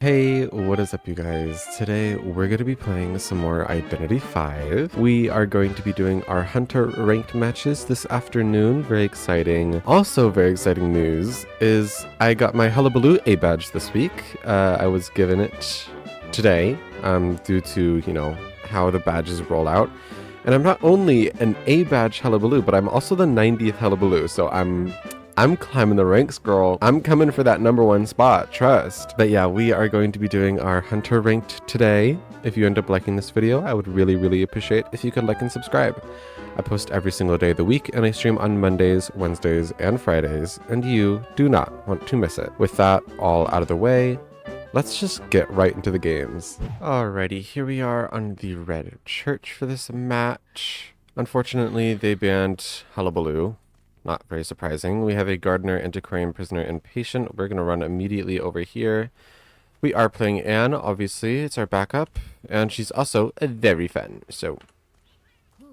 Hey, what is up you guys? Today we're going to be playing some more Identity 5. We are going to be doing our Hunter ranked matches this afternoon. Very exciting. Also very exciting news is I got my Hullabaloo A badge this week. I was given it today due to, how the badges roll out. And I'm not only an A badge Hullabaloo, but I'm also the 90th Hullabaloo. So I'm climbing the ranks, girl. I'm coming for that #1 spot, trust. But yeah, we are going to be doing our Hunter ranked today. If you end up liking this video, I would really appreciate if you could like and subscribe. I post every single day of the week, and I stream on Mondays, Wednesdays, and Fridays, and you do not want to miss it. With that all out of the way, let's just get right into the games. Alrighty, here we are on the Red Church for this match. Unfortunately, they banned Hullabaloo. Not very surprising. We have a gardener, antiquarian, prisoner, and patient. We're going to run immediately over here. We are playing Anne, obviously. It's our backup. And she's also very fun. So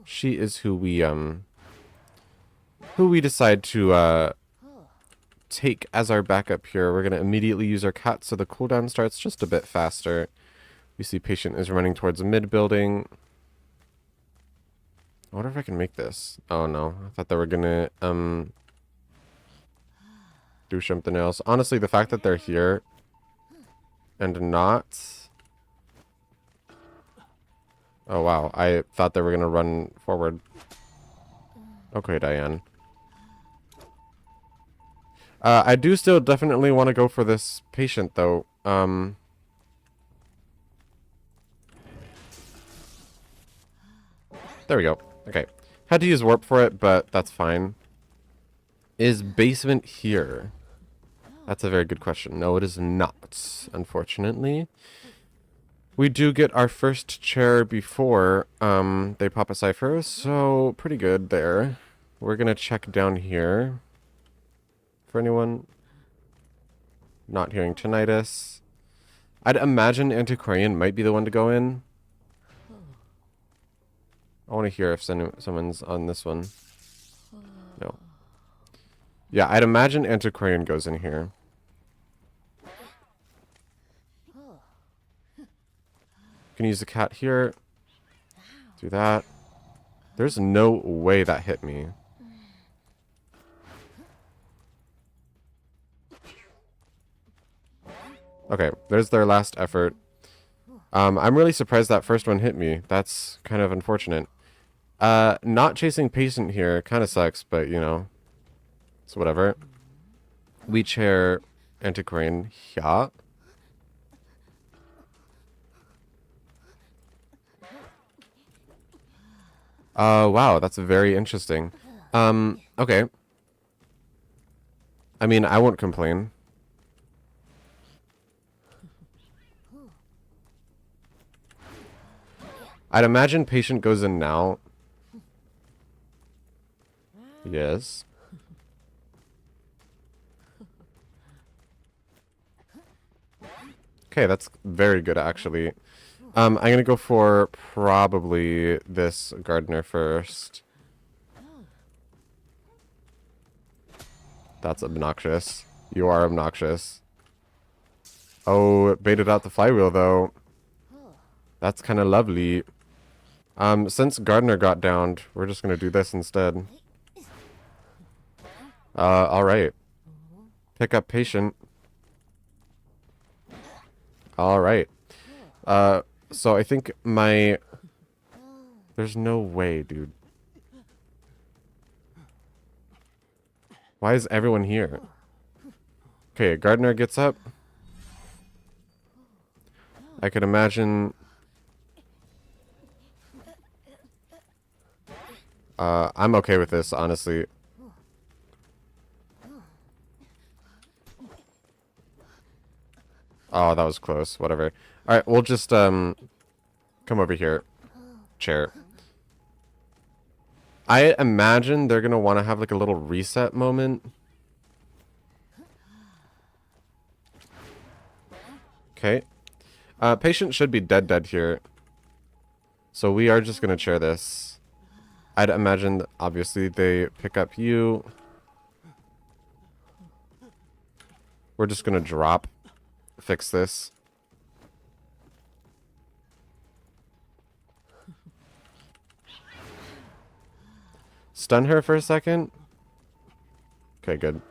she is who we decide to take as our backup here. We're going to immediately use our cat so the cooldown starts just a bit faster. We see patient is running towards mid building. I wonder if I can make this. Oh no, I thought they were gonna do something else. Honestly, the fact that they're here and not... Oh wow, I thought they were gonna run forward. Okay, Diane. I do still definitely want to go for this patient though. There we go. Okay. Had to use warp for it, but that's fine. Is basement here? That's a very good question. No, it is not, unfortunately. We do get our first chair before they pop a cipher, so pretty good there. We're going to check down here. For anyone not hearing tinnitus. I'd imagine antiquarian might be the one to go in. I want to hear if someone's on this one. No. Yeah, I'd imagine antiquarian goes in here. Can use the cat here. Do that. There's no way that hit me. Okay, there's their last effort. I'm really surprised that first one hit me. That's kind of unfortunate. Not chasing patient here kind of sucks, but it's whatever. We chair antiquarian here. Wow, that's very interesting. Okay. I mean, I won't complain. I'd imagine patient goes in now. Yes. Okay, that's very good, actually. I'm going to go for probably this gardener first. That's obnoxious. You are obnoxious. Oh, it baited out the flywheel, though. That's kind of lovely. Since gardener got downed, we're just going to do this instead. Alright. Pick up patient. Alright. So I think my... There's no way, dude. Why is everyone here? Okay, gardener gets up. I could imagine... I'm okay with this, honestly. Oh, that was close. Whatever. Alright, we'll just, come over here. Chair. I imagine they're gonna want to have, like, a little reset moment. Okay. Patient should be dead here. So we are just gonna chair this. I'd imagine, obviously, they pick up you. We're just gonna drop. Fix this. Stun her for a second. Okay, good.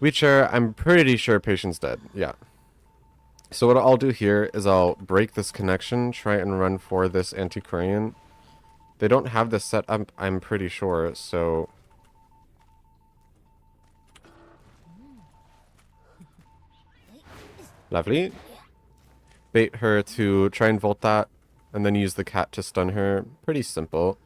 Wheatshare, I'm pretty sure Patient's dead. Yeah. So what I'll do here is I'll break this connection, try and run for this Antiquarian. They don't have this set up, I'm pretty sure, so... Lovely. Bait her to try and volt that, and then use the cat to stun her. Pretty simple.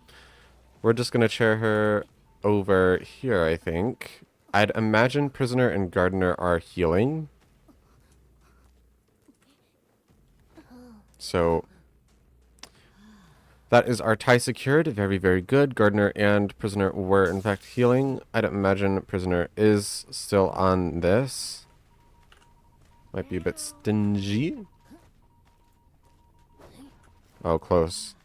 We're just gonna chair her over here, I think. I'd imagine Prisoner and Gardener are healing. So... that is our tie secured. Very, very good. Gardener and Prisoner were, in fact, healing. I'd imagine Prisoner is still on this. Might be a bit stingy. Oh, close.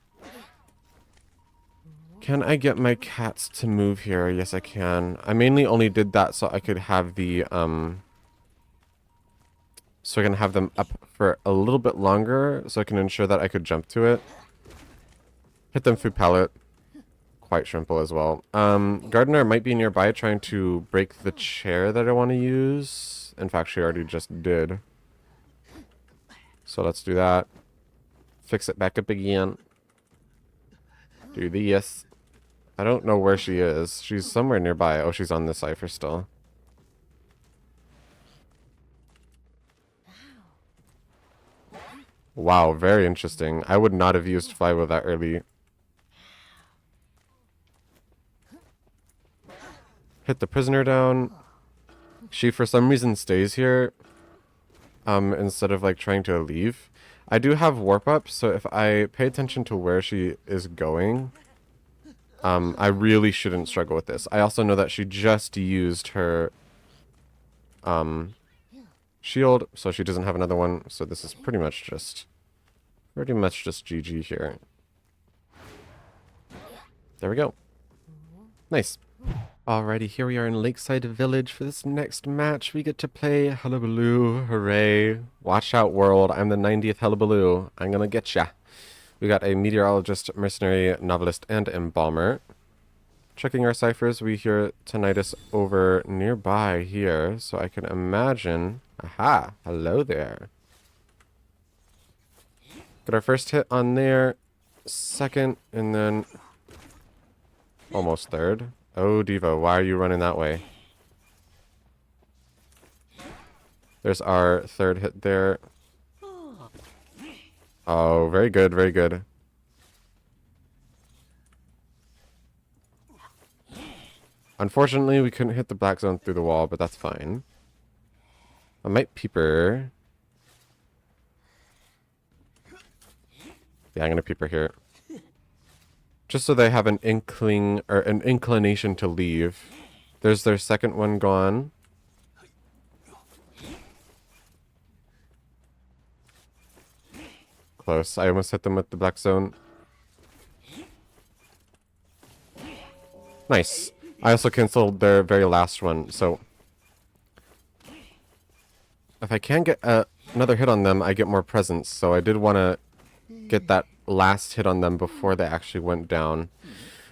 Can I get my cats to move here? Yes, I can. I mainly only did that so I could have the, so I can have them up for a little bit longer so I can ensure that I could jump to it. Hit them through pallet. Quite simple as well. Gardener might be nearby trying to break the chair that I want to use. In fact, she already just did. So let's do that. Fix it back up again. Do this. I don't know where she is. She's somewhere nearby. Oh, she's on the cipher still. Wow, very interesting. I would not have used Flywheel that early. Hit the Prisoner down. She, for some reason, stays here. Instead of, like, trying to leave. I do have Warp Up, so if I pay attention to where she is going, I really shouldn't struggle with this. I also know that she just used her, shield, so she doesn't have another one, so this is pretty much just GG here. There we go. Nice. Alrighty, here we are in Lakeside Village for this next match. We get to play Hullabaloo. Hooray. Watch out, world. I'm the 90th Hullabaloo. I'm gonna get ya. We got a meteorologist, mercenary, novelist, and embalmer. Checking our ciphers, we hear tinnitus over nearby here, so I can imagine... Aha! Hello there. Got our first hit on there. Second, and then... almost third. Oh, Devo, why are you running that way? There's our third hit there. Oh, very good, very good. Unfortunately, we couldn't hit the black zone through the wall, but that's fine. I might peeper. Yeah, I'm gonna peeper here. Just so they have an inkling, or an inclination to leave. There's their second one gone. Close. I almost hit them with the black zone. Nice. I also canceled their very last one, so... if I can get another hit on them, I get more presents, so I did want to get that last hit on them before they actually went down.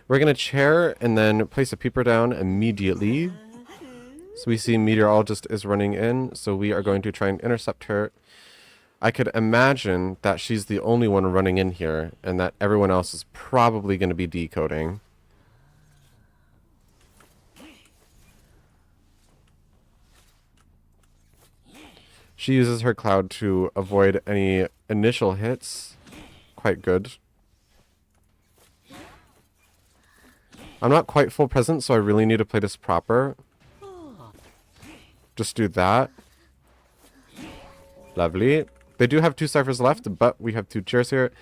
We're going to chair and then place a peeper down immediately. So we see Meteorologist is running in, so we are going to try and intercept her. I could imagine that she's the only one running in here, and that everyone else is probably going to be decoding. She uses her cloud to avoid any initial hits. Quite good. I'm not quite full present, so I really need to play this proper. Just do that. Lovely. They do have 2 ciphers left, but we have 2 chairs here.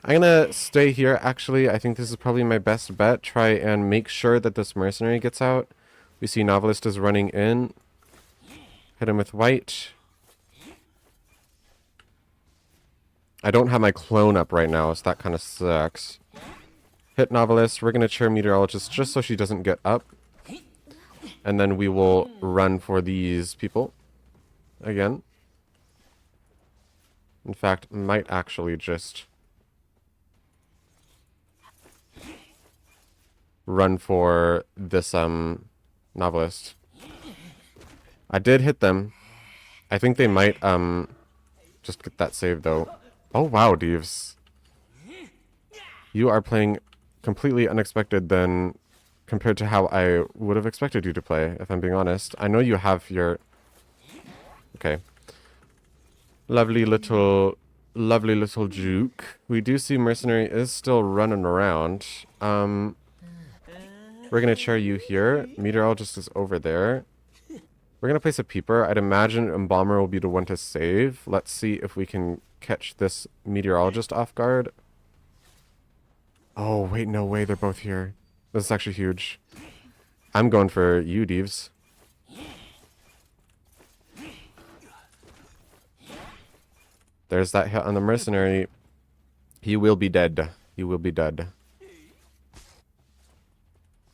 I'm gonna stay here, actually. I think this is probably my best bet. Try and make sure that this mercenary gets out. We see Novelist is running in. Hit him with white. I don't have my clone up right now, so that kind of sucks. Hit Novelist. We're going to chair Meteorologist just so she doesn't get up. And then we will run for these people. Again. In fact, might actually just... run for this novelist. I did hit them. I think they might just get that save though. Oh wow, Deeves. You are playing completely unexpected than compared to how I would have expected you to play, if I'm being honest. I know you have your... Okay. Lovely little juke. We do see Mercenary is still running around. We're gonna chair you here. Meteorologist is over there. We're gonna place a peeper. I'd imagine Embalmer will be the one to save. Let's see if we can catch this Meteorologist off guard. Oh, wait, no way. They're both here. This is actually huge. I'm going for you, Deeves. There's that hit on the Mercenary. He will be dead. He will be dead.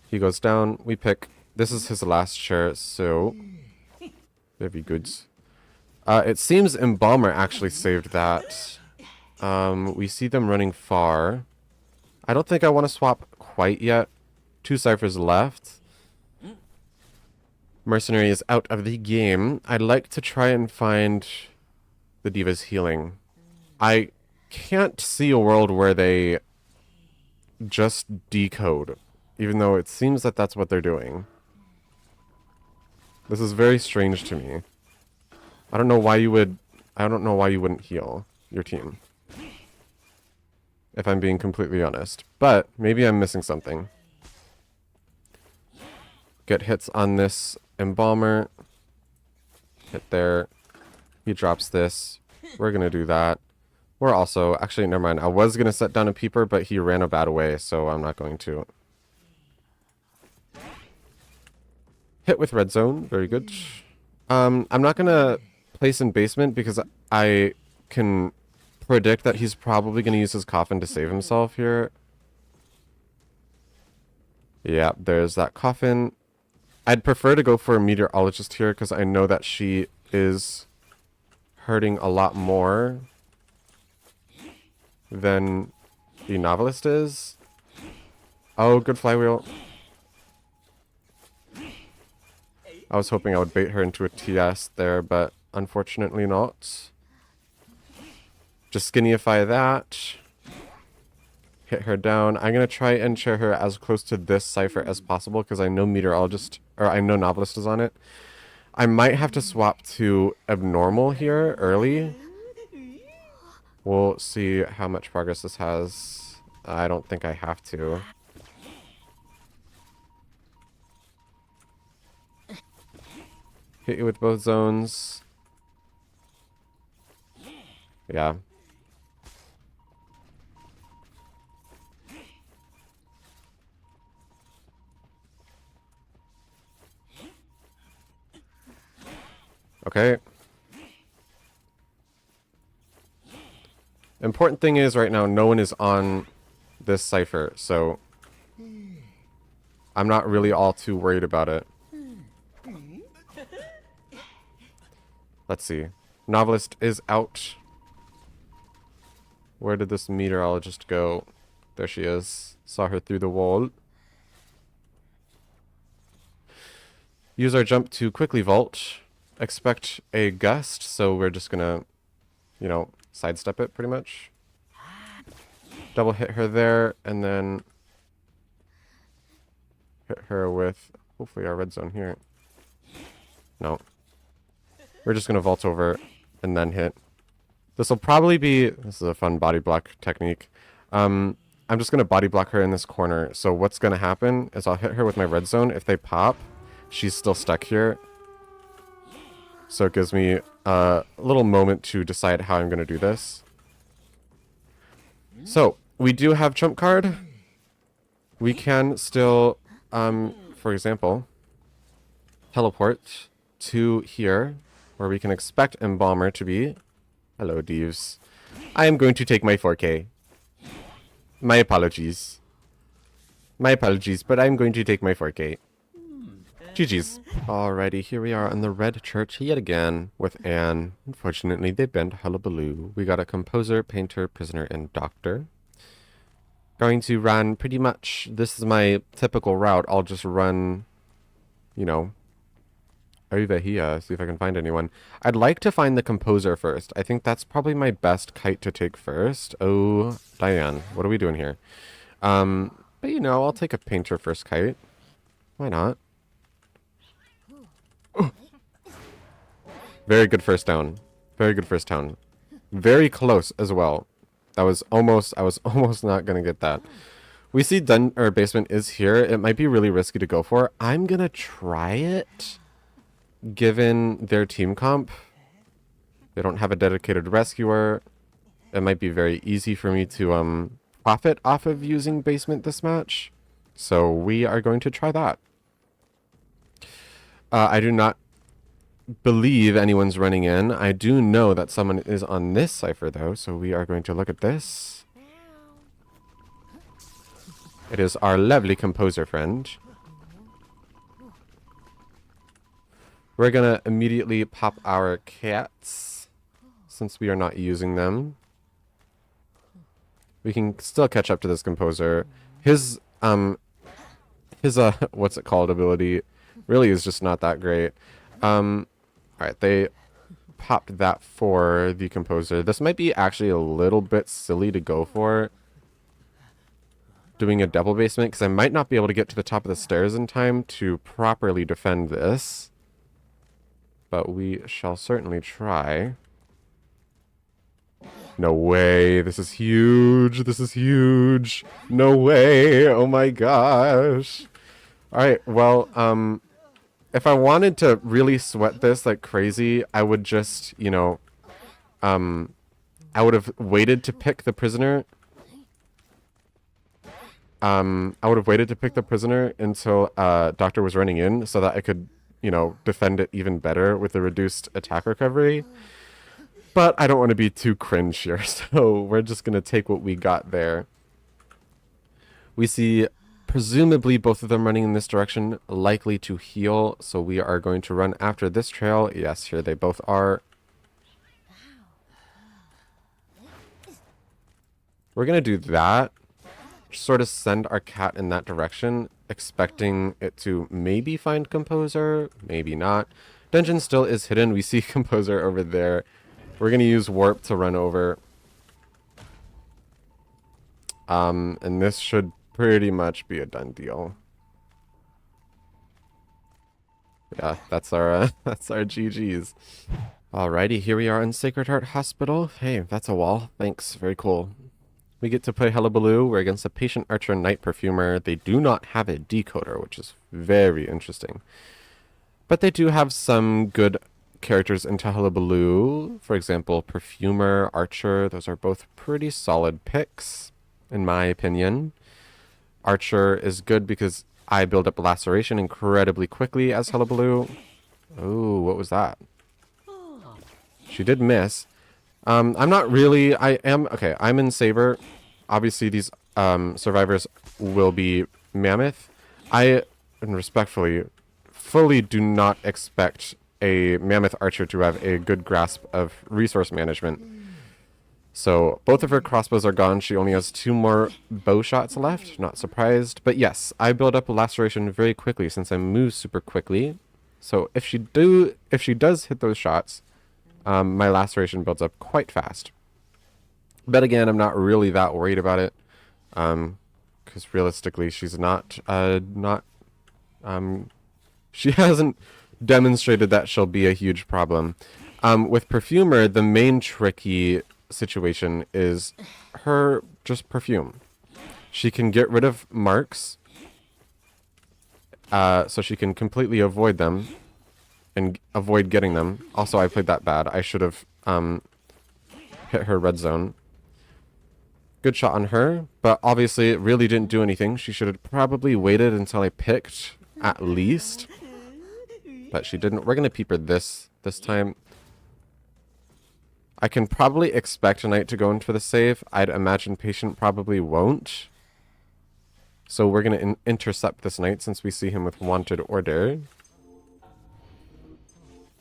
He goes down. We pick. This is his last share, so... Very goods. It seems Embalmer actually saved that. We see them running far. I don't think I want to swap quite yet. 2 ciphers left. Mercenary is out of the game. I'd like to try and find the Diva's healing. I can't see a world where they just decode, even though it seems that that's what they're doing. This is very strange to me. I don't know why you wouldn't heal your team. If I'm being completely honest. But maybe I'm missing something. Get hits on this Embalmer. Hit there. He drops this. We're going to do that. We're also... Actually, never mind. I was going to set down a peeper, but he ran a bad way, so I'm not going to. Hit with red zone. Very good. I'm not going to place in basement because I can predict that he's probably going to use his coffin to save himself here. Yeah, there's that coffin. I'd prefer to go for a meteorologist here because I know that she is hurting a lot more than the novelist is. Oh, good flywheel. I was hoping I would bait her into a TS there, but unfortunately not. Just skinnyify that. Hit her down. I'm going to try and chair her as close to this cipher as possible because I know meteorologist, or I know novelist is on it. I might have to swap to abnormal here early. We'll see how much progress this has. I don't think I have to. Hit you with both zones. Yeah. Okay. Important thing is right now no one is on this cipher, so I'm not really all too worried about it. Let's see. Novelist is out. Where did this meteorologist go? There she is. Saw her through the wall. Use our jump to quickly vault. Expect a gust, so we're just gonna, you know, sidestep it pretty much. Double hit her there, and then hit her with hopefully our red zone here. No. We're just gonna vault over and then hit. This will probably be... This is a fun body block technique. I'm just gonna body block her in this corner. So what's gonna happen is I'll hit her with my red zone. If they pop, she's still stuck here. So it gives me a little moment to decide how I'm gonna do this. So we do have trump card. We can still, for example, teleport to here, where we can expect Embalmer to be. Hello, Deeves. I am going to take my 4K. My apologies. My apologies, but I'm going to take my 4K. GG's. Alrighty, here we are in the red church yet again with Anne. Unfortunately, they banned Hullabaloo. We got a composer, painter, prisoner, and doctor. Going to run pretty much, this is my typical route. I'll just run, you know, over here, see if I can find anyone. I'd like to find the composer first. I think that's probably my best kite to take first. Oh, Diane, what are we doing here? But you know, I'll take a painter first kite. Why not? Very good first down. Very good first down. Very close as well. I was almost not gonna get that. We see basement is here. It might be really risky to go for. I'm gonna try it. Given their team comp, they don't have a dedicated rescuer. It might be very easy for me to profit off of using basement this match. So we are going to try that. I do not believe anyone's running in. I do know that someone is on this cipher though, so we are going to look at this. It is our lovely composer friend. We're gonna immediately pop our cats since we are not using them. We can still catch up to this composer. His what's it called ability really is just not that great. Alright, they popped that for the composer. This might be actually a little bit silly to go for doing a double basement because I might not be able to get to the top of the stairs in time to properly defend this. But we shall certainly try. No way. This is huge. This is huge. No way. Oh my gosh. Alright, well, if I wanted to really sweat this like crazy, I would just, you know, I would have waited to pick the prisoner. I would have waited to pick the prisoner until Doctor was running in so that I could, you know, defend it even better with the reduced attack recovery. But I don't want to be too cringe here, so we're just going to take what we got there. We see presumably both of them running in this direction, likely to heal, so we are going to run after this trail. Yes, here they both are. We're going to do that. Sort of send our cat in that direction, expecting it to maybe find Composer, maybe not. Dungeon still is hidden. We see Composer over there. We're going to use Warp to run over. And this should pretty much be a done deal. Yeah, that's our GG's. Alrighty, here we are in Sacred Heart Hospital. Hey, that's a wall. Thanks, very cool. We get to play Hullabaloo. We're against a Patient Archer Night Perfumer. They do not have a decoder, which is very interesting. But they do have some good characters into Hullabaloo. For example, Perfumer, Archer. Those are both pretty solid picks, in my opinion. Archer is good because I build up Laceration incredibly quickly as Hullabaloo. Oh, what was that? She did miss. I'm not really... Okay, I'm in Saber. Obviously, these survivors will be Mammoth. And respectfully, fully do not expect a Mammoth Archer to have a good grasp of resource management. So, both of her crossbows are gone. She only has 2 more bow shots left. Not surprised. But yes, I build up Laceration very quickly since I move super quickly. So, if she does hit those shots... my Laceration builds up quite fast. But again, I'm not really that worried about it. Because realistically, she's she hasn't demonstrated that she'll be a huge problem. With Perfumer, the main tricky situation is her just perfume. She can get rid of marks. So she can completely avoid them. And avoid getting them. Also, I played that bad. I should have hit her red zone. Good shot on her, but obviously it really didn't do anything. She should have probably waited until I picked, at least. But she didn't. We're going to peep her this time. I can probably expect a knight to go in for the save. I'd imagine Patient probably won't. So we're going to intercept this knight since we see him with Wanted Order.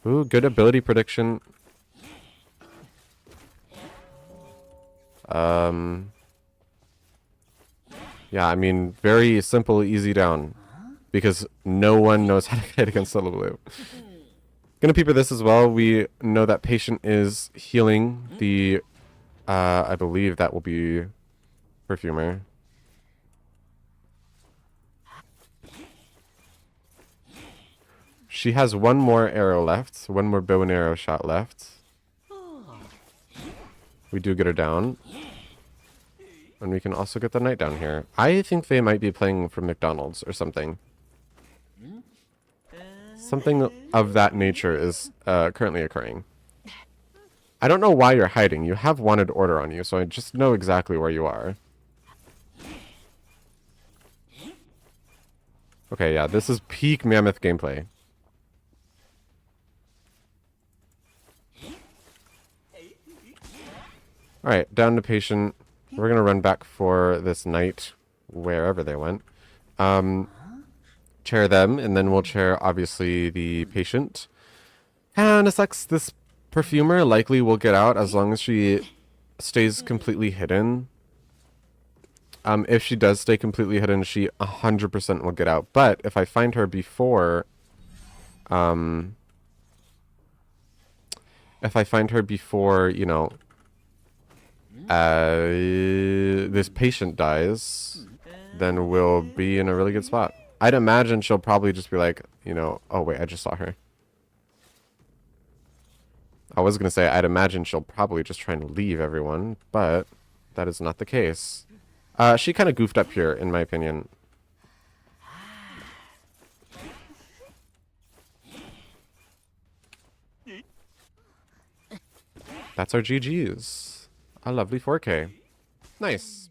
Ooh, good ability prediction. Yeah, I mean, very simple, easy down. Because no one knows how to hit against Hullabaloo. Gonna peeper this as well. We know that patient is healing the, I believe that will be perfumer. She has one more arrow left, one more bow and arrow shot left. We do get her down. And we can also get the knight down here. I think they might be playing from McDonald's or something. Something of that nature is currently occurring. I don't know why you're hiding. You have wanted order on you, so I just know exactly where you are. Okay, yeah, this is peak Mammoth gameplay. Alright, down to patient. We're going to run back for this knight, wherever they went. Chair them, and then we'll chair, obviously, the patient. And it sucks. This perfumer likely will get out as long as she stays completely hidden. If she does stay completely hidden, she 100% will get out. But if I find her before... if I find her before, you know... this patient dies, then we'll be in a really good spot. I'd imagine she'll probably just be like, you know... Oh, wait, I just saw her. I was going to say, I'd imagine she'll probably just try and leave everyone, but that is not the case. She kind of goofed up here, in my opinion. That's our GG's. A lovely 4K. Nice.